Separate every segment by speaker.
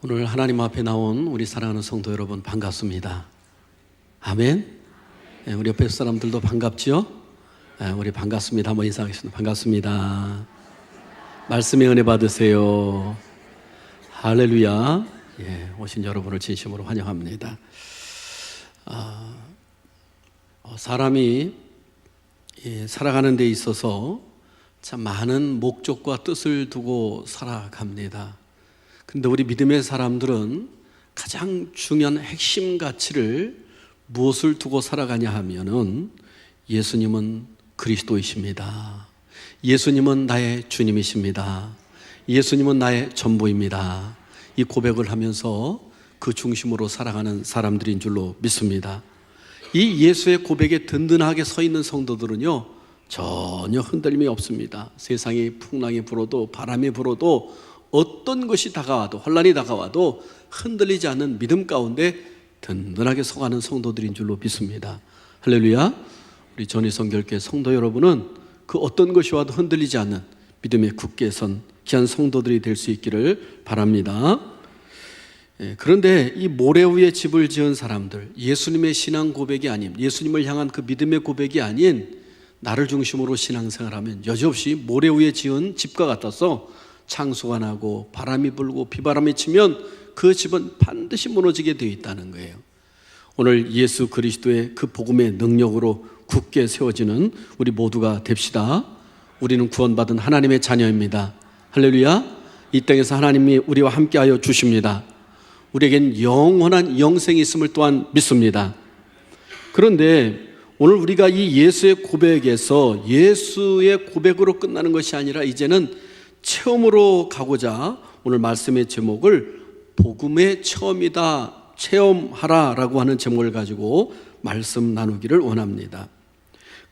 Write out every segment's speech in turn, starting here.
Speaker 1: 오늘 하나님 앞에 나온 우리 사랑하는 성도 여러분 반갑습니다. 아멘. 우리 옆에 사람들도 반갑지요? 우리 반갑습니다. 한번 인사하겠습니다. 반갑습니다. 말씀의 은혜 받으세요. 할렐루야. 오신 여러분을 진심으로 환영합니다. 사람이 살아가는 데 있어서 참 많은 목적과 뜻을 두고 살아갑니다. 그런데 우리 믿음의 사람들은 가장 중요한 핵심 가치를 무엇을 두고 살아가냐 하면은 예수님은 그리스도이십니다. 예수님은 나의 주님이십니다. 예수님은 나의 전부입니다. 이 고백을 하면서 그 중심으로 살아가는 사람들인 줄로 믿습니다. 이 예수의 고백에 든든하게 서 있는 성도들은요, 전혀 흔들림이 없습니다. 세상이 풍랑이 불어도 바람이 불어도 어떤 것이 다가와도 혼란이 다가와도 흔들리지 않는 믿음 가운데 든든하게 서가는 성도들인 줄로 믿습니다. 할렐루야. 우리 전의성결교회 성도 여러분은 그 어떤 것이 와도 흔들리지 않는 믿음에 굳게 선 귀한 성도들이 될 수 있기를 바랍니다. 그런데 이 모래 위에 집을 지은 사람들, 예수님의 신앙 고백이 아닌, 예수님을 향한 그 믿음의 고백이 아닌 나를 중심으로 신앙생활하면 여지없이 모래 위에 지은 집과 같아서 창수가 나고 바람이 불고 비바람이 치면 그 집은 반드시 무너지게 되어 있다는 거예요. 오늘 예수 그리스도의 그 복음의 능력으로 굳게 세워지는 우리 모두가 됩시다. 우리는 구원받은 하나님의 자녀입니다. 할렐루야. 이 땅에서 하나님이 우리와 함께하여 주십니다. 우리에겐 영원한 영생이 있음을 또한 믿습니다. 그런데 오늘 우리가 이 예수의 고백에서 예수의 고백으로 끝나는 것이 아니라 이제는 체험으로 가고자 오늘 말씀의 제목을 복음의 체험이다, 체험하라라고 하는 제목을 가지고 말씀 나누기를 원합니다.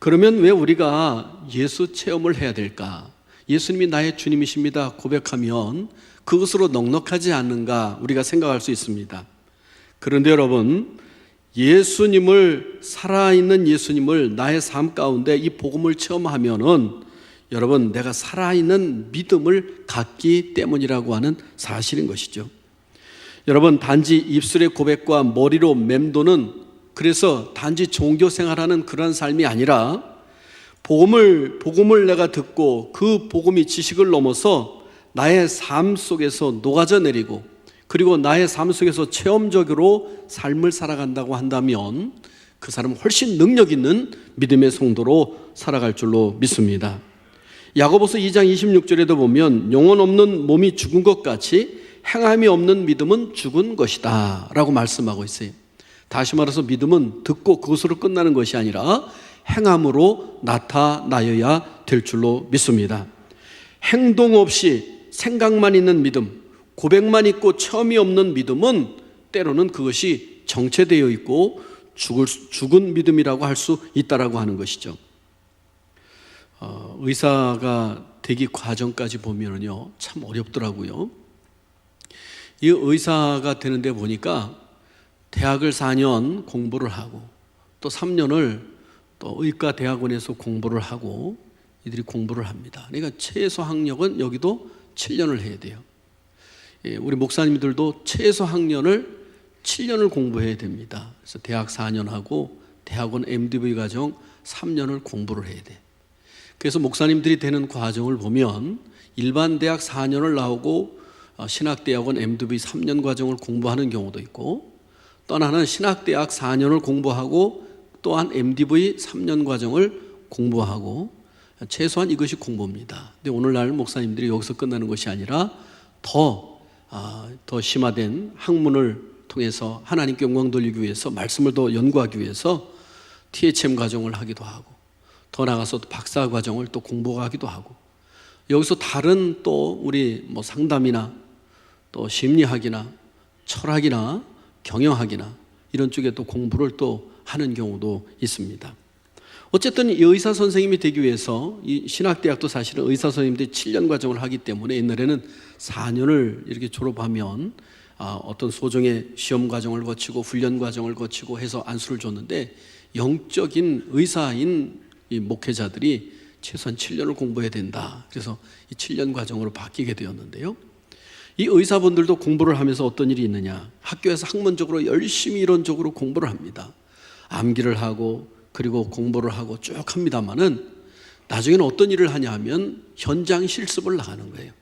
Speaker 1: 그러면 왜 우리가 예수 체험을 해야 될까? 예수님이 나의 주님이십니다 고백하면 그것으로 넉넉하지 않는가 우리가 생각할 수 있습니다. 그런데 여러분, 예수님을, 살아있는 예수님을 나의 삶 가운데 이 복음을 체험하면은 여러분, 내가 살아있는 믿음을 갖기 때문이라고 하는 사실인 것이죠. 여러분, 단지 입술의 고백과 머리로 맴도는, 그래서 단지 종교 생활하는 그런 삶이 아니라 복음을 내가 듣고 그 복음이 지식을 넘어서 나의 삶 속에서 녹아져 내리고 그리고 나의 삶 속에서 체험적으로 삶을 살아간다고 한다면 그 사람은 훨씬 능력 있는 믿음의 성도로 살아갈 줄로 믿습니다. 야고보서 2장 26절에도 보면 영혼 없는 몸이 죽은 것 같이 행함이 없는 믿음은 죽은 것이다 라고 말씀하고 있어요. 다시 말해서 믿음은 듣고 그것으로 끝나는 것이 아니라 행함으로 나타나여야 될 줄로 믿습니다. 행동 없이 생각만 있는 믿음, 고백만 있고 체험이 없는 믿음은 때로는 그것이 정체되어 있고 죽은 믿음이라고 할 수 있다라고 하는 것이죠. 의사가 되기 과정까지 보면은요, 참 어렵더라고요. 이 의사가 되는데 보니까 대학을 4년 공부를 하고 또 3년을 또 의과대학원에서 공부를 하고 이들이 공부를 합니다. 그러니까 최소 학력은 여기도 7년을 해야 돼요. 우리 목사님들도 최소 학년을 7년을 공부해야 됩니다. 그래서 대학 4년 하고 대학원 MDV 과정 3년을 공부를 해야 돼. 그래서 목사님들이 되는 과정을 보면 일반 대학 4년을 나오고 신학대학원 MDV 3년 과정을 공부하는 경우도 있고, 또 하나는 신학대학 4년을 공부하고 또한 MDV 3년 과정을 공부하고, 최소한 이것이 공부입니다. 근데 오늘날 목사님들이 여기서 끝나는 것이 아니라 더 심화된 학문을 통해서 하나님께 영광 돌리기 위해서, 말씀을 더 연구하기 위해서 THM 과정을 하기도 하고, 더 나가서 박사 과정을 또 공부하기도 하고, 여기서 다른 또 우리 상담이나 또 심리학이나 철학이나 경영학이나 이런 쪽에 또 공부를 또 하는 경우도 있습니다. 어쨌든 이 의사 선생님이 되기 위해서 이 신학대학도 사실은 의사 선생님들이 7년 과정을 하기 때문에 옛날에는 4년을 이렇게 졸업하면 어떤 소정의 시험 과정을 거치고 훈련 과정을 거치고 해서 안수를 줬는데, 영적인 의사인 이 목회자들이 최소한 7년을 공부해야 된다. 그래서 이 7년 과정으로 바뀌게 되었는데요. 이 의사분들도 공부를 하면서 어떤 일이 있느냐, 학교에서 학문적으로 열심히 이론적으로 공부를 합니다. 암기를 하고 그리고 공부를 하고 쭉 합니다마는 나중에는 어떤 일을 하냐 하면 현장 실습을 나가는 거예요.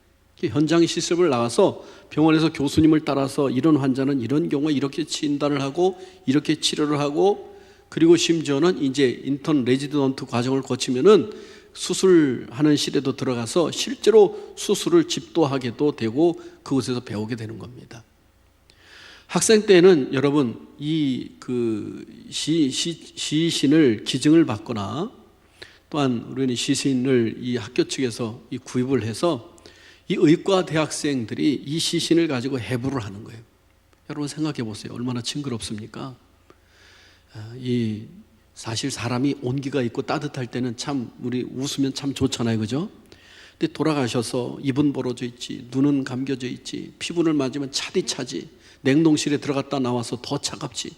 Speaker 1: 현장 실습을 나가서 병원에서 교수님을 따라서 이런 환자는 이런 경우에 이렇게 진단을 하고 이렇게 치료를 하고, 그리고 심지어는 이제 인턴 레지던트 과정을 거치면은 수술하는 실에도 들어가서 실제로 수술을 집도하게도 되고 그곳에서 배우게 되는 겁니다. 학생 때는 여러분 시신을 기증을 받거나 또한 우리는 시신을 이 학교 측에서 구입을 해서 이 의과 대학생들이 이 시신을 가지고 해부를 하는 거예요. 여러분 생각해 보세요. 얼마나 징그럽습니까? 사실 사람이 온기가 있고 따뜻할 때는 참 우리 웃으면 참 좋잖아요, 그죠? 근데 돌아가셔서 입은 벌어져 있지, 눈은 감겨져 있지, 피부를 맞으면 차디 냉동실에 들어갔다 나와서 더 차갑지.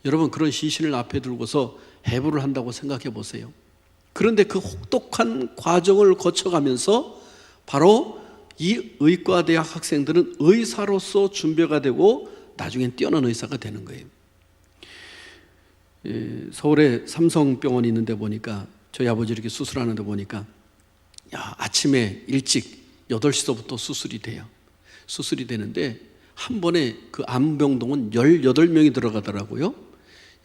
Speaker 1: 여러분 그런 시신을 앞에 두고서 해부를 한다고 생각해 보세요. 그런데 그 혹독한 과정을 거쳐가면서 바로 이 의과대학 학생들은 의사로서 준비가 되고 나중엔 뛰어난 의사가 되는 거예요. 서울에 삼성병원이 있는데 보니까 저희 아버지 이렇게 수술하는데 보니까 아침에 일찍 8시서부터 수술이 돼요. 수술이 되는데 한 번에 그 암병동은 18명이 들어가더라고요.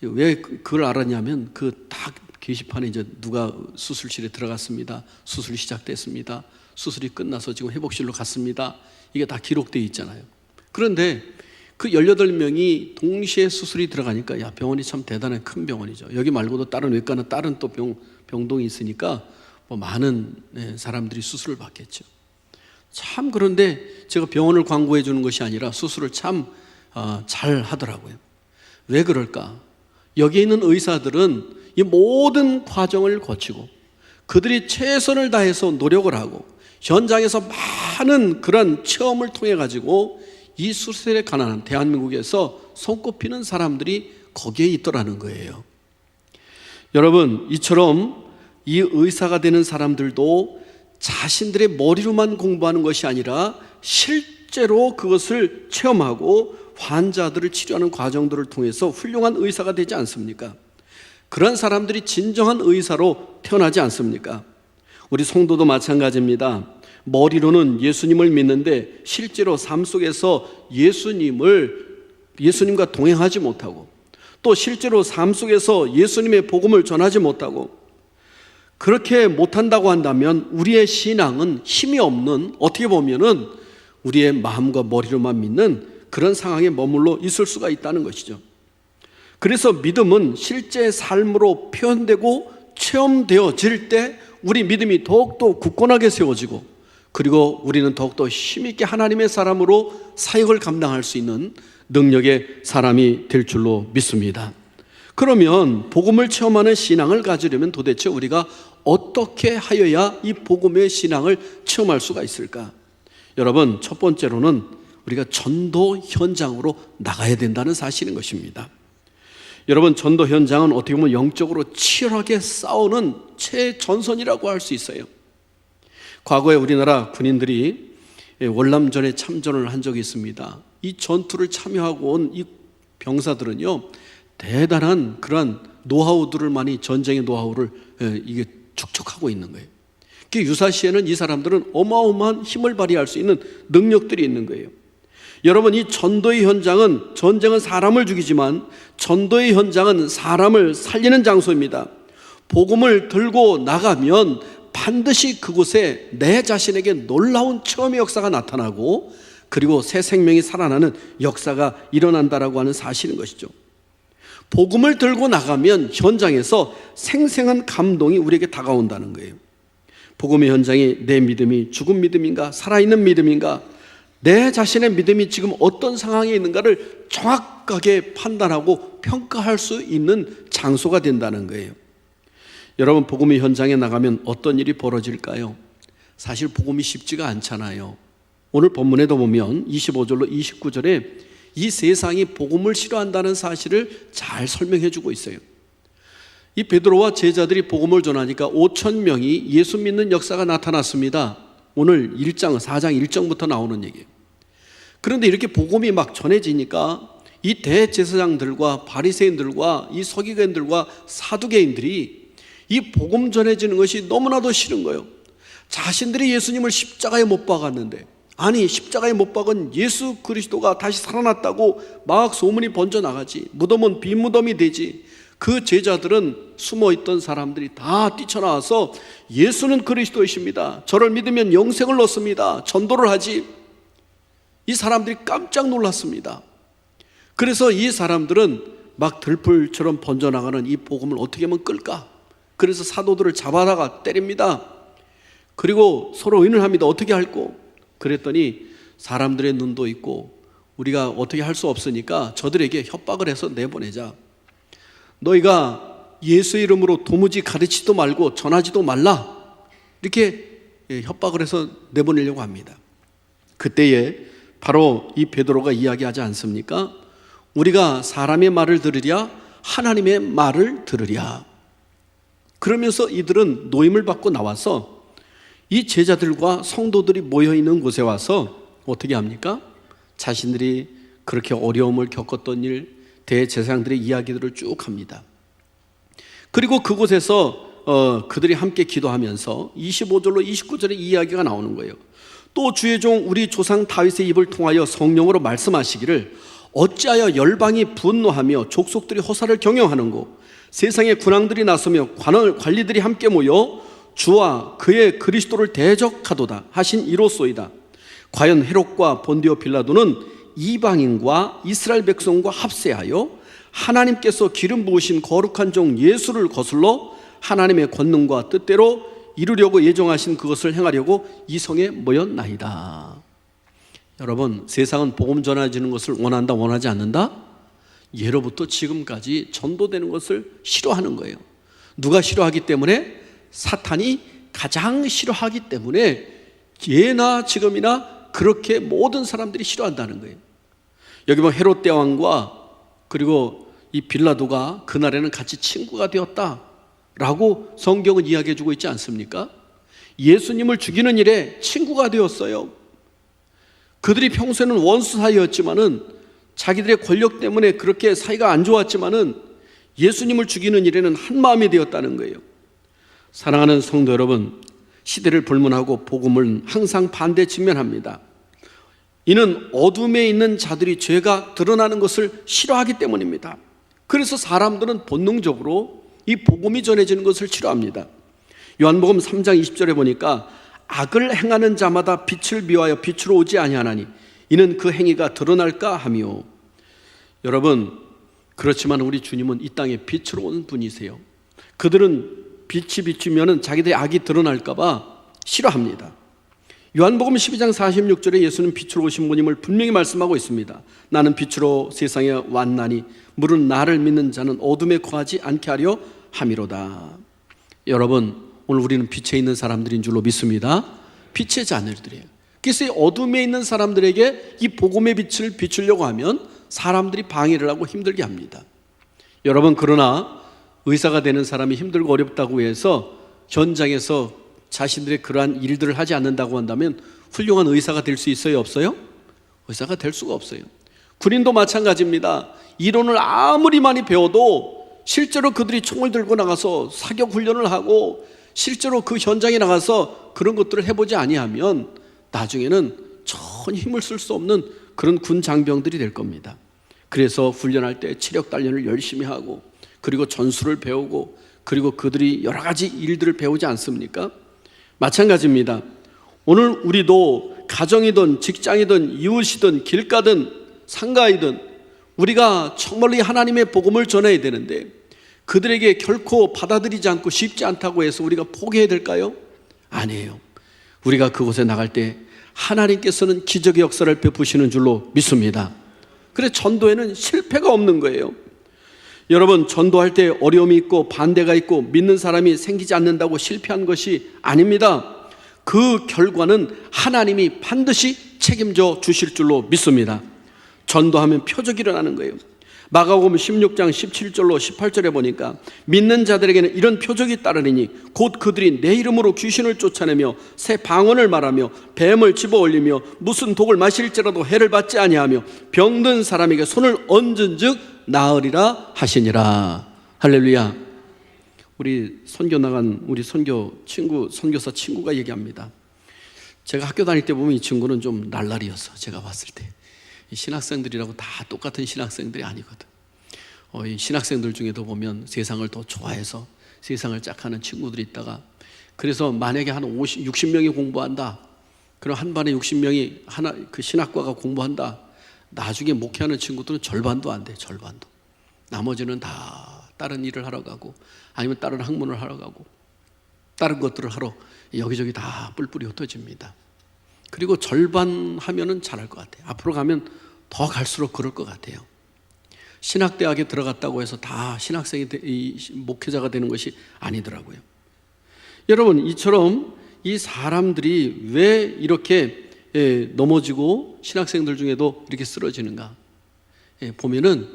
Speaker 1: 왜 그걸 알았냐면 그 딱 게시판에 이제 누가 수술실에 들어갔습니다. 수술이 시작됐습니다. 수술이 끝나서 지금 회복실로 갔습니다. 이게 다 기록되어 있잖아요. 그런데 그 18명이 동시에 수술이 들어가니까 병원이 참 대단한 큰 병원이죠. 여기 말고도 다른 외과는 다른 또 병동이 있으니까 많은 사람들이 수술을 받겠죠. 참 그런데 제가 병원을 광고해 주는 것이 아니라 수술을 참 잘 하더라고요. 왜 그럴까? 여기 있는 의사들은 이 모든 과정을 거치고 그들이 최선을 다해서 노력을 하고 현장에서 많은 그런 체험을 통해 가지고 이 수술에 관한 대한민국에서 손꼽히는 사람들이 거기에 있더라는 거예요. 여러분 이처럼 이 의사가 되는 사람들도 자신들의 머리로만 공부하는 것이 아니라 실제로 그것을 체험하고 환자들을 치료하는 과정들을 통해서 훌륭한 의사가 되지 않습니까? 그런 사람들이 진정한 의사로 태어나지 않습니까? 우리 성도도 마찬가지입니다. 머리로는 예수님을 믿는데 실제로 삶 속에서 예수님과 동행하지 못하고 또 실제로 삶 속에서 예수님의 복음을 전하지 못하고 그렇게 못한다고 한다면 우리의 신앙은 힘이 없는, 어떻게 보면은 우리의 마음과 머리로만 믿는 그런 상황에 머물러 있을 수가 있다는 것이죠. 그래서 믿음은 실제 삶으로 표현되고 체험되어질 때 우리 믿음이 더욱더 굳건하게 세워지고 그리고 우리는 더욱더 힘있게 하나님의 사람으로 사역을 감당할 수 있는 능력의 사람이 될 줄로 믿습니다. 그러면 복음을 체험하는 신앙을 가지려면 도대체 우리가 어떻게 하여야 이 복음의 신앙을 체험할 수가 있을까? 여러분 첫 번째로는 우리가 전도 현장으로 나가야 된다는 사실인 것입니다. 여러분 전도 현장은 어떻게 보면 영적으로 치열하게 싸우는 최전선이라고 할 수 있어요. 과거에 우리나라 군인들이 월남전에 참전을 한 적이 있습니다. 이 전투를 참여하고 온 이 병사들은요 대단한 그런 노하우들을 많이 전쟁의 노하우를 이게 축적하고 있는 거예요. 유사시에는 이 사람들은 어마어마한 힘을 발휘할 수 있는 능력들이 있는 거예요. 여러분 이 전도의 현장은 전쟁은 사람을 죽이지만 전도의 현장은 사람을 살리는 장소입니다. 복음을 들고 나가면 반드시 그곳에 내 자신에게 놀라운 체험의 역사가 나타나고 그리고 새 생명이 살아나는 역사가 일어난다라고 하는 사실인 것이죠. 복음을 들고 나가면 현장에서 생생한 감동이 우리에게 다가온다는 거예요. 복음의 현장이 내 믿음이 죽은 믿음인가 살아있는 믿음인가 내 자신의 믿음이 지금 어떤 상황에 있는가를 정확하게 판단하고 평가할 수 있는 장소가 된다는 거예요. 여러분 복음의 현장에 나가면 어떤 일이 벌어질까요? 사실 복음이 쉽지가 않잖아요. 오늘 본문에도 보면 25절로 29절에 이 세상이 복음을 싫어한다는 사실을 잘 설명해 주고 있어요. 이 베드로와 제자들이 복음을 전하니까 5,000명이 예수 믿는 역사가 나타났습니다. 오늘 4장 1절부터 나오는 얘기예요. 그런데 이렇게 복음이 막 전해지니까 이 대제사장들과 바리새인들과 이 서기관들과 사두개인들이 이 복음 전해지는 것이 너무나도 싫은 거예요. 자신들이 예수님을 십자가에 못 박았는데, 아니 십자가에 못 박은 예수 그리스도가 다시 살아났다고 막 소문이 번져나가지, 무덤은 빈 무덤이 되지. 그 제자들은 숨어있던 사람들이 다 뛰쳐나와서 예수는 그리스도이십니다, 저를 믿으면 영생을 얻습니다, 전도를 하지. 이 사람들이 깜짝 놀랐습니다. 그래서 이 사람들은 막 들불처럼 번져나가는 이 복음을 어떻게 하면 끌까? 그래서 사도들을 잡아다가 때립니다. 그리고 서로 의논을 합니다. 어떻게 할꼬? 그랬더니 사람들의 눈도 있고 우리가 어떻게 할 수 없으니까 저들에게 협박을 해서 내보내자. 너희가 예수 이름으로 도무지 가르치지도 말고 전하지도 말라, 이렇게 협박을 해서 내보내려고 합니다. 그때에 바로 이 베드로가 이야기하지 않습니까? 우리가 사람의 말을 들으랴 하나님의 말을 들으랴. 그러면서 이들은 노임을 받고 나와서 이 제자들과 성도들이 모여있는 곳에 와서 어떻게 합니까? 자신들이 그렇게 어려움을 겪었던 일, 대제사장들의 이야기들을 쭉 합니다. 그리고 그곳에서 그들이 함께 기도하면서 25절로 29절에 이 이야기가 나오는 거예요. 또 주의 종 우리 조상 다윗의 입을 통하여 성령으로 말씀하시기를 어찌하여 열방이 분노하며 족속들이 호사를 경영하는고 세상의 군왕들이 나서며 관리들이 함께 모여 주와 그의 그리스도를 대적하도다 하신 이로소이다. 과연 헤롯과 본디오 빌라도는 이방인과 이스라엘 백성과 합세하여 하나님께서 기름 부으신 거룩한 종 예수를 거슬러 하나님의 권능과 뜻대로 이루려고 예정하신 그것을 행하려고 이 성에 모였나이다. 여러분, 세상은 복음 전해지는 것을 원한다, 원하지 않는다? 예로부터 지금까지 전도되는 것을 싫어하는 거예요. 누가 싫어하기 때문에? 사탄이 가장 싫어하기 때문에 예나 지금이나 그렇게 모든 사람들이 싫어한다는 거예요. 여기 보면 헤롯 대왕과 그리고 이 빌라도가 그날에는 같이 친구가 되었다라고 성경은 이야기해 주고 있지 않습니까? 예수님을 죽이는 일에 친구가 되었어요. 그들이 평소에는 원수 사이였지만은 자기들의 권력 때문에 그렇게 사이가 안 좋았지만은 예수님을 죽이는 일에는 한 마음이 되었다는 거예요. 사랑하는 성도 여러분, 시대를 불문하고 복음은 항상 반대 직면합니다. 이는 어둠에 있는 자들이 죄가 드러나는 것을 싫어하기 때문입니다. 그래서 사람들은 본능적으로 이 복음이 전해지는 것을 싫어합니다. 요한복음 3장 20절에 보니까 악을 행하는 자마다 빛을 미워하여 빛으로 오지 아니하나니 이는 그 행위가 드러날까 하며. 여러분, 그렇지만 우리 주님은 이 땅에 빛으로 온 분이세요. 그들은 빛이 비추면 자기들의 악이 드러날까 봐 싫어합니다. 요한복음 12장 46절에 예수는 빛으로 오신 분임을 분명히 말씀하고 있습니다. 나는 빛으로 세상에 왔나니 물은 나를 믿는 자는 어둠에 거하지 않게 하려 함이로다. 여러분, 오늘 우리는 빛에 있는 사람들인 줄로 믿습니다. 빛의 자녀들이에요. 그래서 이 어둠에 있는 사람들에게 이 복음의 빛을 비추려고 하면 사람들이 방해를 하고 힘들게 합니다. 여러분, 그러나 의사가 되는 사람이 힘들고 어렵다고 해서 현장에서 자신들의 그러한 일들을 하지 않는다고 한다면 훌륭한 의사가 될 수 있어요, 없어요? 의사가 될 수가 없어요. 군인도 마찬가지입니다. 이론을 아무리 많이 배워도 실제로 그들이 총을 들고 나가서 사격 훈련을 하고 실제로 그 현장에 나가서 그런 것들을 해보지 아니하면 나중에는 전혀 힘을 쓸 수 없는 그런 군 장병들이 될 겁니다. 그래서 훈련할 때 체력 단련을 열심히 하고 그리고 전술을 배우고 그리고 그들이 여러 가지 일들을 배우지 않습니까? 마찬가지입니다. 오늘 우리도 가정이든 직장이든 이웃이든 길가든 상가이든 우리가 정말로 하나님의 복음을 전해야 되는데 그들에게 결코 받아들이지 않고 쉽지 않다고 해서 우리가 포기해야 될까요? 아니에요. 우리가 그곳에 나갈 때 하나님께서는 기적의 역사를 베푸시는 줄로 믿습니다. 그래서 전도에는 실패가 없는 거예요. 여러분, 전도할 때 어려움이 있고 반대가 있고 믿는 사람이 생기지 않는다고 실패한 것이 아닙니다. 그 결과는 하나님이 반드시 책임져 주실 줄로 믿습니다. 전도하면 표적이 일어나는 거예요. 마가복음 16장 17절로 18절에 보니까 믿는 자들에게는 이런 표적이 따르리니 곧 그들이 내 이름으로 귀신을 쫓아내며 새 방언을 말하며 뱀을 집어올리며 무슨 독을 마실지라도 해를 받지 아니하며 병든 사람에게 손을 얹은 즉 나으리라 하시니라. 할렐루야. 우리 선교 나간 우리 선교사 친구가 얘기합니다. 제가 학교 다닐 때 보면 이 친구는 좀 날라리였어. 제가 봤을 때 신학생들이라고 다 똑같은 신학생들이 아니거든. 이 신학생들 중에도 보면 세상을 더 좋아해서 세상을 짝하는 친구들이 있다가, 그래서 만약에 한 60명이 공부한다, 그럼 한 반에 60명이 그 신학과가 공부한다, 나중에 목회하는 친구들은 절반도 안 돼. 절반도. 나머지는 다 다른 일을 하러 가고 아니면 다른 학문을 하러 가고 다른 것들을 하러 여기저기 다 뿔뿔이 흩어집니다. 그리고 절반 하면은 잘할 것 같아요. 앞으로 가면 더 갈수록 그럴 것 같아요. 신학대학에 들어갔다고 해서 다 신학생이 목회자가 되는 것이 아니더라고요. 여러분, 이처럼 이 사람들이 왜 이렇게 넘어지고 신학생들 중에도 이렇게 쓰러지는가 보면은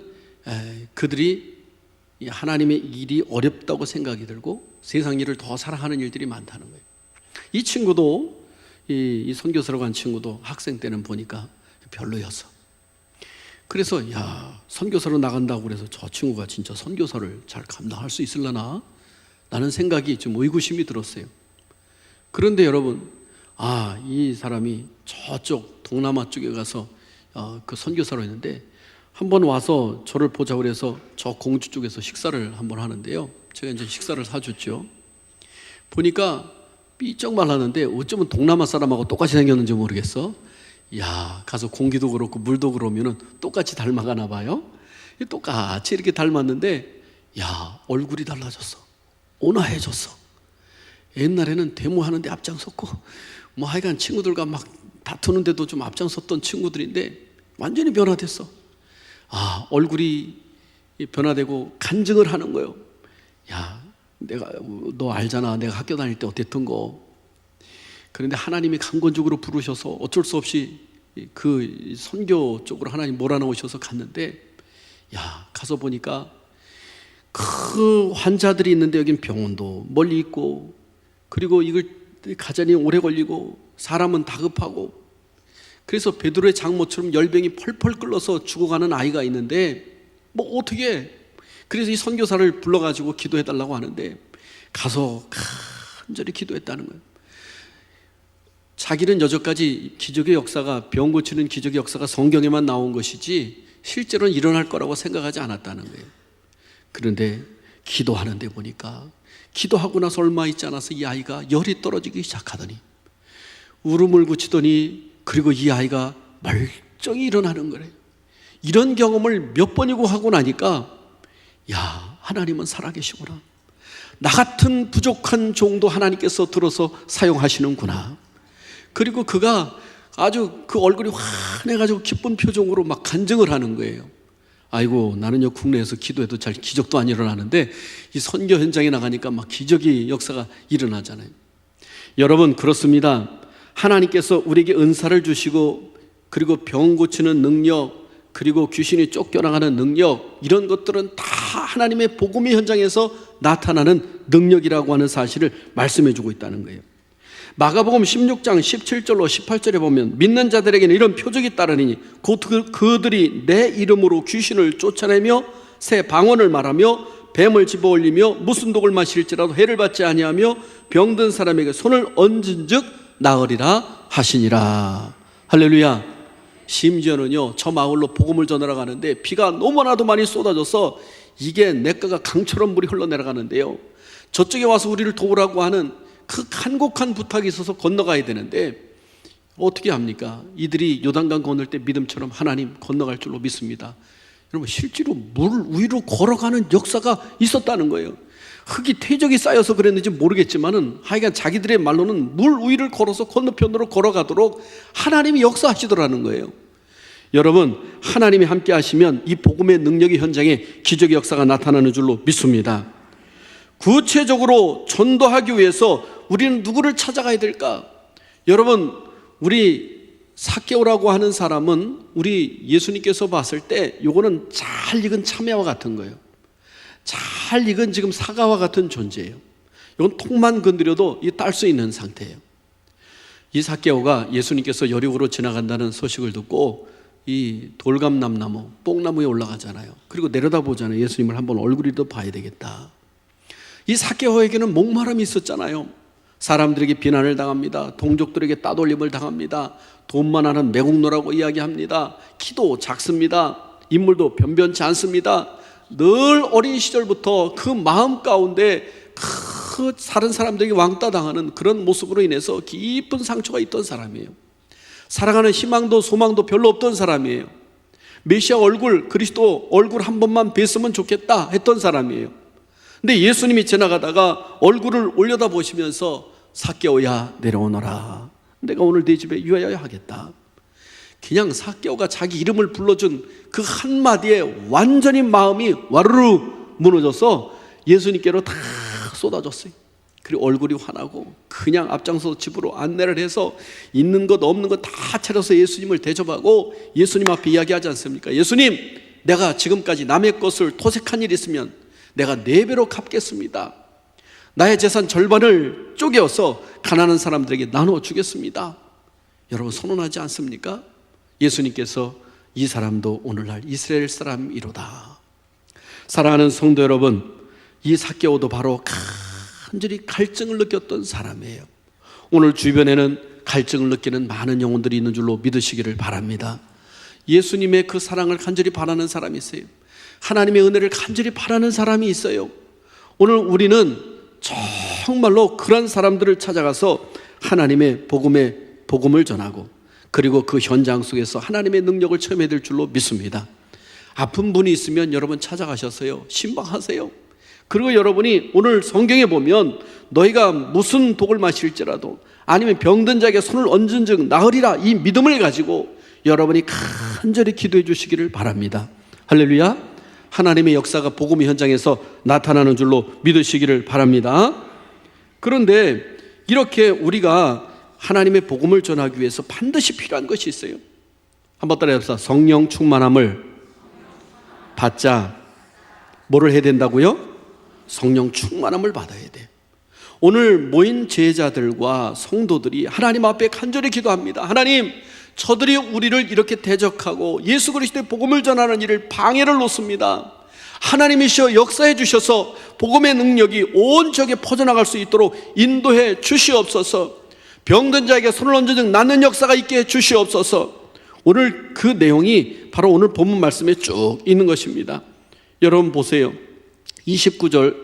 Speaker 1: 그들이 하나님의 일이 어렵다고 생각이 들고 세상 일을 더 사랑하는 일들이 많다는 거예요. 이 친구도 이 선교사로 간 친구도 학생 때는 보니까 별로였어. 그래서 선교사로 나간다고 그래서 저 친구가 진짜 선교사를 잘 감당할 수 있으려나? 라는 생각이 좀 의구심이 들었어요. 그런데 여러분, 이 사람이 저쪽 동남아 쪽에 가서 그 선교사로 했는데 한번 와서 저를 보자고 그래서 저 공주 쪽에서 식사를 한번 하는데요. 제가 이제 식사를 사줬죠. 보니까 삐쩍 말랐는데 어쩌면 동남아 사람하고 똑같이 생겼는지 모르겠어. 가서 공기도 그렇고 물도 그러면은 똑같이 닮아가나 봐요. 똑같이 이렇게 닮았는데 얼굴이 달라졌어. 온화해졌어. 옛날에는 데모하는데 앞장섰고 하여간 친구들과 막 다투는데도 좀 앞장섰던 친구들인데 완전히 변화됐어. 얼굴이 변화되고 간증을 하는 거예요. 너 알잖아. 내가 학교 다닐 때 어땠던 거. 그런데 하나님이 강권적으로 부르셔서 어쩔 수 없이 그 선교 쪽으로 하나님 몰아넣으셔서 갔는데 가서 보니까 그 환자들이 있는데 여긴 병원도 멀리 있고 그리고 이걸 가자니 오래 걸리고 사람은 다급하고 그래서 베드로의 장모처럼 열병이 펄펄 끓어서 죽어가는 아이가 있는데 어떻게 해? 그래서 이 선교사를 불러가지고 기도해달라고 하는데 가서 간절히 기도했다는 거예요. 자기는 여전까지 기적의 역사가, 병 고치는 기적의 역사가 성경에만 나온 것이지 실제로는 일어날 거라고 생각하지 않았다는 거예요. 그런데 기도하는데 보니까 기도하고 나서 얼마 있지 않아서 이 아이가 열이 떨어지기 시작하더니 울음을 그치더니 그리고 이 아이가 멀쩡히 일어나는 거래요. 이런 경험을 몇 번이고 하고 나니까 하나님은 살아계시구나. 나 같은 부족한 종도 하나님께서 들어서 사용하시는구나. 그리고 그가 아주 그 얼굴이 환해가지고 기쁜 표정으로 막 간증을 하는 거예요. 아이고, 나는요 국내에서 기도해도 잘 기적도 안 일어나는데 이 선교 현장에 나가니까 막 기적의 역사가 일어나잖아요. 여러분, 그렇습니다. 하나님께서 우리에게 은사를 주시고 그리고 병 고치는 능력, 그리고 귀신이 쫓겨나가는 능력, 이런 것들은 다 하나님의 복음의 현장에서 나타나는 능력이라고 하는 사실을 말씀해 주고 있다는 거예요. 마가복음 16장 17절로 18절에 보면 믿는 자들에게는 이런 표적이 따르니 곧 그들이 내 이름으로 귀신을 쫓아내며 새 방언을 말하며 뱀을 집어올리며 무슨 독을 마실지라도 해를 받지 아니하며 병든 사람에게 손을 얹은 즉 나으리라 하시니라. 할렐루야. 심지어는요 저 마을로 복음을 전하러 가는데 비가 너무나도 많이 쏟아져서 이게 냇가가 강처럼 물이 흘러내려가는데요, 저쪽에 와서 우리를 도우라고 하는 그 간곡한 부탁이 있어서 건너가야 되는데 어떻게 합니까? 이들이 요단강 건널 때 믿음처럼 하나님 건너갈 줄로 믿습니다. 여러분, 실제로 물 위로 걸어가는 역사가 있었다는 거예요. 흙이 퇴적이 쌓여서 그랬는지 모르겠지만은 하여간 자기들의 말로는 물 위를 걸어서 건너편으로 걸어가도록 하나님이 역사하시더라는 거예요. 여러분, 하나님이 함께 하시면 이 복음의 능력의 현장에 기적의 역사가 나타나는 줄로 믿습니다. 구체적으로 전도하기 위해서 우리는 누구를 찾아가야 될까? 여러분, 우리 삭개오라고 하는 사람은 우리 예수님께서 봤을 때 요거는 잘 익은 참외와 같은 거예요. 잘 익은 지금 사과와 같은 존재예요. 이건 통만 건드려도 딸 수 있는 상태예요. 이 삭개오가 예수님께서 여리고로 지나간다는 소식을 듣고 이 돌감남나무, 뽕나무에 올라가잖아요. 그리고 내려다보잖아요. 예수님을 한번 얼굴이라도 봐야 되겠다. 이 삭개오에게는 목마름이 있었잖아요. 사람들에게 비난을 당합니다. 동족들에게 따돌림을 당합니다. 돈만 하는 매국노라고 이야기합니다. 키도 작습니다. 인물도 변변치 않습니다. 늘 어린 시절부터 그 마음 가운데 그 다른 사람들에게 왕따 당하는 그런 모습으로 인해서 깊은 상처가 있던 사람이에요. 살아가는 희망도 소망도 별로 없던 사람이에요. 메시아 얼굴, 그리스도 얼굴 한 번만 뵀으면 좋겠다 했던 사람이에요. 근데 예수님이 지나가다가 얼굴을 올려다 보시면서 삭개오야 내려오너라. 내가 오늘 네 집에 유하여 하겠다. 그냥 삭개오가 자기 이름을 불러준 그 한마디에 완전히 마음이 와르르 무너져서 예수님께로 다 쏟아졌어요. 그리고 얼굴이 환하고 그냥 앞장서 집으로 안내를 해서 있는 것 없는 것 다 차려서 예수님을 대접하고 예수님 앞에 이야기하지 않습니까? 예수님, 내가 지금까지 남의 것을 토색한 일이 있으면 내가 4배로 갚겠습니다. 나의 재산 절반을 쪼개어서 가난한 사람들에게 나눠주겠습니다. 여러분 선언하지 않습니까? 예수님께서 이 사람도 오늘날 이스라엘 사람이로다. 사랑하는 성도 여러분, 이 삭개오도 바로 간절히 갈증을 느꼈던 사람이에요. 오늘 주변에는 갈증을 느끼는 많은 영혼들이 있는 줄로 믿으시기를 바랍니다. 예수님의 그 사랑을 간절히 바라는 사람이 있어요. 하나님의 은혜를 간절히 바라는 사람이 있어요. 오늘 우리는 정말로 그런 사람들을 찾아가서 하나님의 복음을 전하고 그리고 그 현장 속에서 하나님의 능력을 체험해야 될 줄로 믿습니다. 아픈 분이 있으면 여러분 찾아가셔서요, 신방하세요. 그리고 여러분이 오늘 성경에 보면 너희가 무슨 독을 마실지라도 아니면 병든 자에게 손을 얹은 즉 나으리라, 이 믿음을 가지고 여러분이 간절히 기도해 주시기를 바랍니다. 할렐루야. 하나님의 역사가 복음의 현장에서 나타나는 줄로 믿으시기를 바랍니다. 그런데 이렇게 우리가 하나님의 복음을 전하기 위해서 반드시 필요한 것이 있어요. 한번 따라해봅시다. 성령 충만함을 받자. 뭐를 해야 된다고요? 성령 충만함을 받아야 돼요. 오늘 모인 제자들과 성도들이 하나님 앞에 간절히 기도합니다. 하나님, 저들이 우리를 이렇게 대적하고 예수 그리스도의 복음을 전하는 일을 방해를 놓습니다. 하나님이시여 역사해 주셔서 복음의 능력이 온 지역에 퍼져나갈 수 있도록 인도해 주시옵소서. 병든 자에게 손을 얹은 즉 낫는 역사가 있게 해 주시옵소서. 오늘 그 내용이 바로 오늘 본문 말씀에 쭉 있는 것입니다. 여러분 보세요. 29절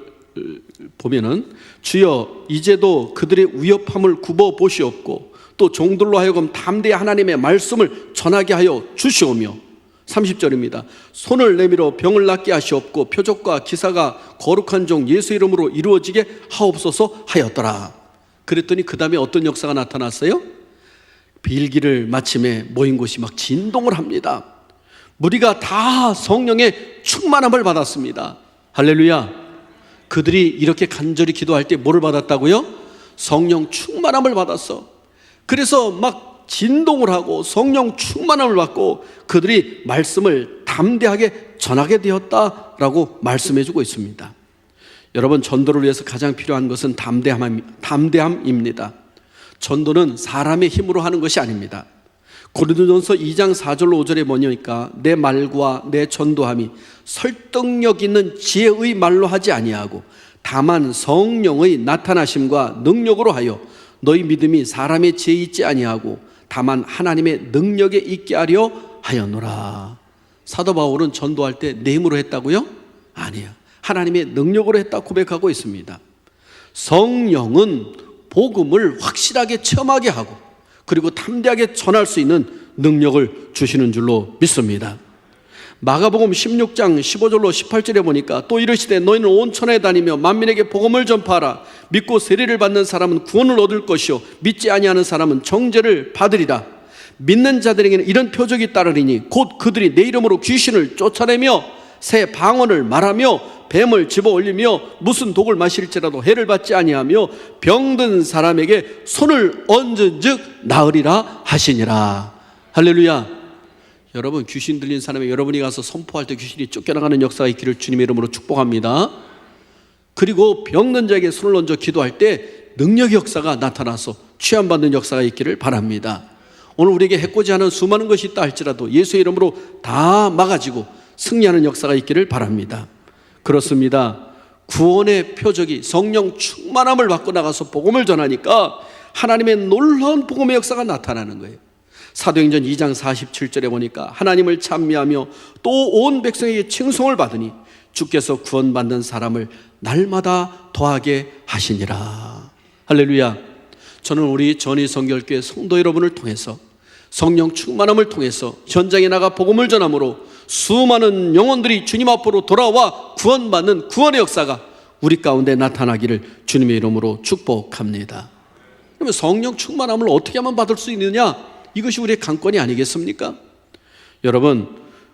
Speaker 1: 보면은 주여 이제도 그들의 위협함을 굽어 보시옵고 또 종들로 하여금 담대히 하나님의 말씀을 전하게 하여 주시오며 30절입니다. 손을 내밀어 병을 낫게 하시옵고 표적과 기사가 거룩한 종 예수 이름으로 이루어지게 하옵소서 하였더라. 그랬더니 그 다음에 어떤 역사가 나타났어요? 빌기를 마침에 모인 곳이 막 진동을 합니다. 무리가 다 성령의 충만함을 받았습니다. 할렐루야. 그들이 이렇게 간절히 기도할 때 뭐를 받았다고요? 성령 충만함을 받았어. 그래서 막 진동을 하고 성령 충만함을 받고 그들이 말씀을 담대하게 전하게 되었다라고 말씀해주고 있습니다. 여러분, 전도를 위해서 가장 필요한 것은 담대함입니다. 전도는 사람의 힘으로 하는 것이 아닙니다. 고린도전서 2장 4절로 5절에 뭐냐니까 내 말과 내 전도함이 설득력 있는 지혜의 말로 하지 아니하고 다만 성령의 나타나심과 능력으로 하여 너희 믿음이 사람의 지혜에 있지 아니하고 다만 하나님의 능력에 있게 하려 하였노라. 사도 바울은 전도할 때 내 힘으로 했다고요? 아니에요. 하나님의 능력으로 했다 고백하고 있습니다. 성령은 복음을 확실하게 체험하게 하고 그리고 담대하게 전할 수 있는 능력을 주시는 줄로 믿습니다. 마가복음 16장 15절로 18절에 보니까 또 이르시되 너희는 온 천하에 다니며 만민에게 복음을 전파하라. 믿고 세례를 받는 사람은 구원을 얻을 것이요 믿지 아니하는 사람은 정죄를 받으리라. 믿는 자들에게는 이런 표적이 따르리니 곧 그들이 내 이름으로 귀신을 쫓아내며 새 방언을 말하며 뱀을 집어 올리며 무슨 독을 마실지라도 해를 받지 아니하며 병든 사람에게 손을 얹은 즉 나으리라 하시니라. 할렐루야. 여러분, 귀신 들린 사람이 여러분이 가서 선포할 때 귀신이 쫓겨나가는 역사가 있기를 주님의 이름으로 축복합니다. 그리고 병든 자에게 손을 얹어 기도할 때 능력의 역사가 나타나서 취함받는 역사가 있기를 바랍니다. 오늘 우리에게 해코지 하는 수많은 것이 있다 할지라도 예수의 이름으로 다 막아지고 승리하는 역사가 있기를 바랍니다. 그렇습니다. 구원의 표적이 성령 충만함을 받고 나가서 복음을 전하니까 하나님의 놀라운 복음의 역사가 나타나는 거예요. 사도행전 2장 47절에 보니까 하나님을 찬미하며 또 온 백성에게 칭송을 받으니 주께서 구원받는 사람을 날마다 더하게 하시니라. 할렐루야. 저는 우리 전의성결교회 성도 여러분을 통해서 성령 충만함을 통해서 현장에 나가 복음을 전함으로 수많은 영혼들이 주님 앞으로 돌아와 구원받는 구원의 역사가 우리 가운데 나타나기를 주님의 이름으로 축복합니다. 그러면 성령 충만함을 어떻게 하면 받을 수 있느냐? 이것이 우리의 관건이 아니겠습니까? 여러분,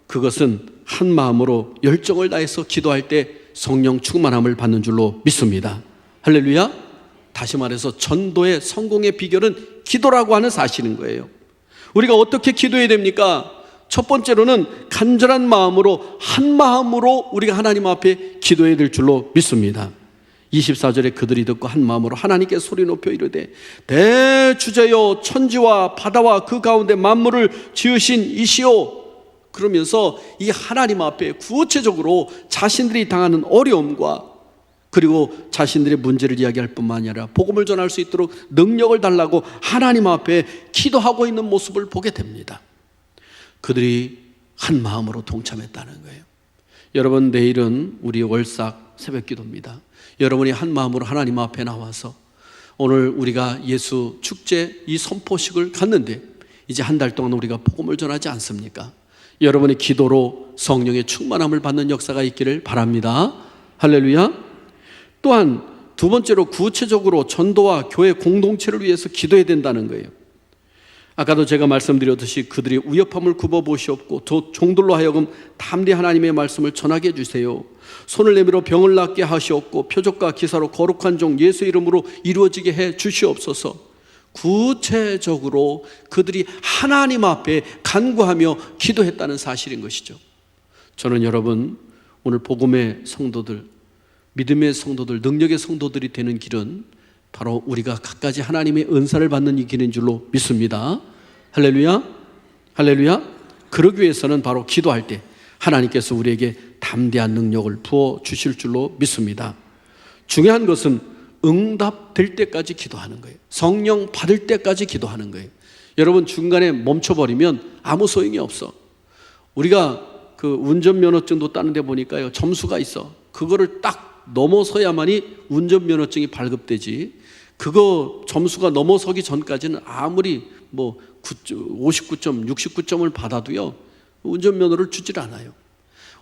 Speaker 1: 그것은 한 마음으로 열정을 다해서 기도할 때 성령 충만함을 받는 줄로 믿습니다. 할렐루야. 다시 말해서 전도의 성공의 비결은 기도라고 하는 사실인 거예요. 우리가 어떻게 기도해야 됩니까? 첫 번째로는 간절한 마음으로 한 마음으로 우리가 하나님 앞에 기도해야 될 줄로 믿습니다. 24절에 그들이 듣고 한 마음으로 하나님께 소리 높여 이르되 대주제여 천지와 바다와 그 가운데 만물을 지으신 이시오. 그러면서 이 하나님 앞에 구체적으로 자신들이 당하는 어려움과 그리고 자신들의 문제를 이야기할 뿐만 아니라 복음을 전할 수 있도록 능력을 달라고 하나님 앞에 기도하고 있는 모습을 보게 됩니다. 그들이 한 마음으로 동참했다는 거예요. 여러분, 내일은 우리 월삭 새벽 기도입니다. 여러분이 한 마음으로 하나님 앞에 나와서 오늘 우리가 예수 축제 이 선포식을 갔는데 이제 한 달 동안 우리가 복음을 전하지 않습니까? 여러분의 기도로 성령의 충만함을 받는 역사가 있기를 바랍니다. 할렐루야. 또한 두 번째로 구체적으로 전도와 교회 공동체를 위해서 기도해야 된다는 거예요. 아까도 제가 말씀드렸듯이 그들이 위협함을 굽어보시옵고 종들로 하여금 담대히 하나님의 말씀을 전하게 해주세요. 손을 내밀어 병을 낫게 하시옵고 표적과 기사로 거룩한 종 예수 이름으로 이루어지게 해 주시옵소서. 구체적으로 그들이 하나님 앞에 간구하며 기도했다는 사실인 것이죠. 저는 여러분, 오늘 복음의 성도들, 믿음의 성도들, 능력의 성도들이 되는 길은 바로 우리가 갖가지 하나님의 은사를 받는 이 길인 줄로 믿습니다. 할렐루야. 할렐루야. 그러기 위해서는 바로 기도할 때 하나님께서 우리에게 담대한 능력을 부어주실 줄로 믿습니다. 중요한 것은 응답될 때까지 기도하는 거예요. 성령 받을 때까지 기도하는 거예요. 여러분, 중간에 멈춰버리면 아무 소용이 없어. 우리가 그 운전면허증도 따는 데 보니까요, 점수가 있어. 그거를 딱 넘어서야만이 운전면허증이 발급되지, 그거 점수가 넘어서기 전까지는 아무리 뭐 59점, 69점을 받아도요, 운전면허를 주질 않아요.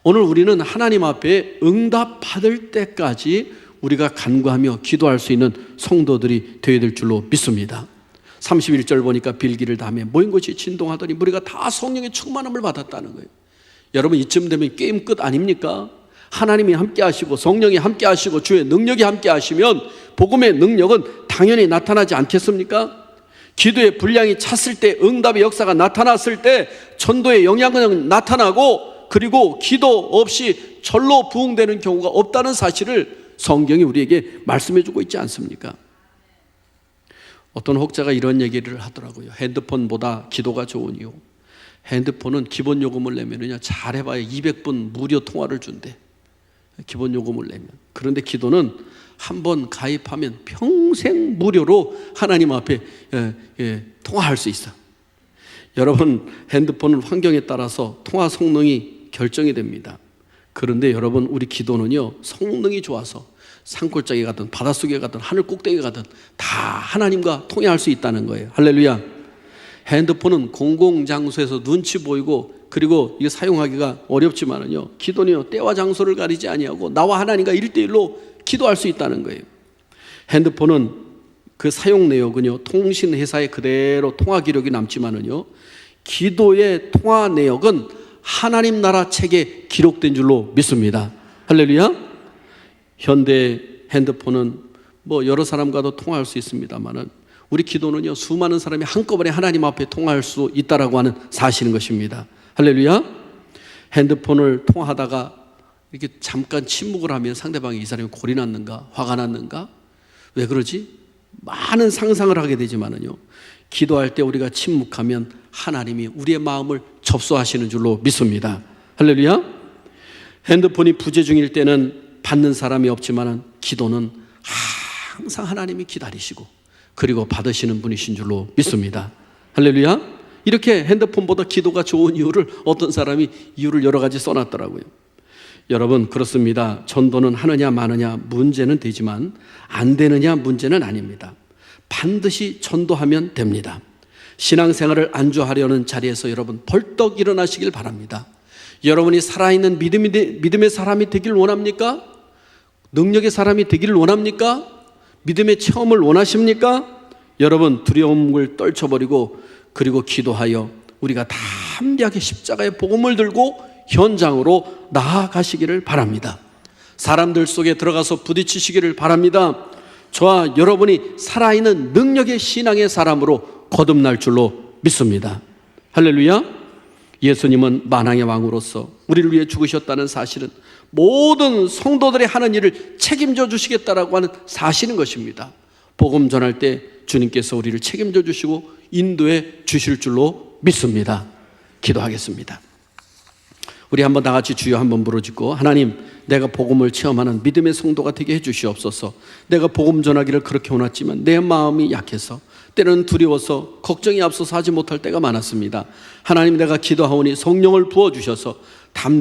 Speaker 1: 오늘 우리는 하나님 앞에 응답 받을 때까지 우리가 간구하며 기도할 수 있는 성도들이 되어야 될 줄로 믿습니다. 31절 보니까 빌기를 다음에 모인 것이 진동하더니 무리가 다 성령의 충만함을 받았다는 거예요. 여러분, 이쯤 되면 게임 끝 아닙니까? 하나님이 함께 하시고 성령이 함께 하시고 주의 능력이 함께 하시면 복음의 능력은 당연히 나타나지 않겠습니까? 기도의 분량이 찼을 때, 응답의 역사가 나타났을 때 전도의 영향은 나타나고, 그리고 기도 없이 절로 부흥되는 경우가 없다는 사실을 성경이 우리에게 말씀해 주고 있지 않습니까? 어떤 혹자가 이런 얘기를 하더라고요. 핸드폰보다 기도가 좋은 이유. 핸드폰은 기본 요금을 내면요, 잘해봐야 200분 무료 통화를 준대. 기본 요금을 내면. 그런데 기도는 한번 가입하면 평생 무료로 하나님 앞에 통화할 수 있어. 여러분, 핸드폰은 환경에 따라서 통화 성능이 결정이 됩니다. 그런데 여러분, 우리 기도는요, 성능이 좋아서 산골짜기 가든 바닷속에 가든 하늘 꼭대기 가든 다 하나님과 통화할 수 있다는 거예요. 할렐루야. 핸드폰은 공공장소에서 눈치 보이고, 그리고 이거 사용하기가 어렵지만은요, 기도는요, 때와 장소를 가리지 아니하고 나와 하나님과 1대1로 기도할 수 있다는 거예요. 핸드폰은 그 사용 내역은요, 통신 회사에 그대로 통화 기록이 남지만은요, 기도의 통화 내역은 하나님 나라 책에 기록된 줄로 믿습니다. 할렐루야. 현대 핸드폰은 뭐 여러 사람과도 통화할 수 있습니다만은 우리 기도는요, 수많은 사람이 한꺼번에 하나님 앞에 통화할 수 있다라고 하는 사실인 것입니다. 할렐루야. 핸드폰을 통화하다가 이렇게 잠깐 침묵을 하면 상대방이 이 사람이 골이 났는가, 화가 났는가, 왜 그러지? 많은 상상을 하게 되지만은요, 기도할 때 우리가 침묵하면 하나님이 우리의 마음을 접수하시는 줄로 믿습니다. 할렐루야. 핸드폰이 부재 중일 때는 받는 사람이 없지만은 기도는 항상 하나님이 기다리시고 그리고 받으시는 분이신 줄로 믿습니다. 할렐루야. 이렇게 핸드폰보다 기도가 좋은 이유를 어떤 사람이 이유를 여러 가지 써놨더라고요. 여러분, 그렇습니다. 전도는 하느냐 마느냐 문제는 되지만 안 되느냐 문제는 아닙니다. 반드시 전도하면 됩니다. 신앙생활을 안주하려는 자리에서 여러분 벌떡 일어나시길 바랍니다. 여러분이 살아있는 믿음의 사람이 되길 원합니까? 능력의 사람이 되기를 원합니까? 믿음의 체험을 원하십니까? 여러분, 두려움을 떨쳐버리고 그리고 기도하여 우리가 담대하게 십자가의 복음을 들고 현장으로 나아가시기를 바랍니다. 사람들 속에 들어가서 부딪히시기를 바랍니다. 저와 여러분이 살아있는 능력의 신앙의 사람으로 거듭날 줄로 믿습니다. 할렐루야. 예수님은 만왕의 왕으로서 우리를 위해 죽으셨다는 사실은 모든 성도들이 하는 일을 책임져 주시겠다라고 하는 사실인 것입니다. 복음 전할 때 주님께서 우리를 책임져 주시고 인도해 주실 줄로 믿습니다. 기도하겠습니다. 우리 한번 다 같이 주여 한번 부르짖고, 하나님, 내가 복음을 체험하는 믿음의 성도가 되게 해 주시옵소서. 내가 복음 전하기를 그렇게 원했지만 내 마음이 약해서 때로는 두려워서 걱정이 앞서서 하지 못할 때가 많았습니다. 하나님, 내가 기도하오니 성령을 부어주셔서 담대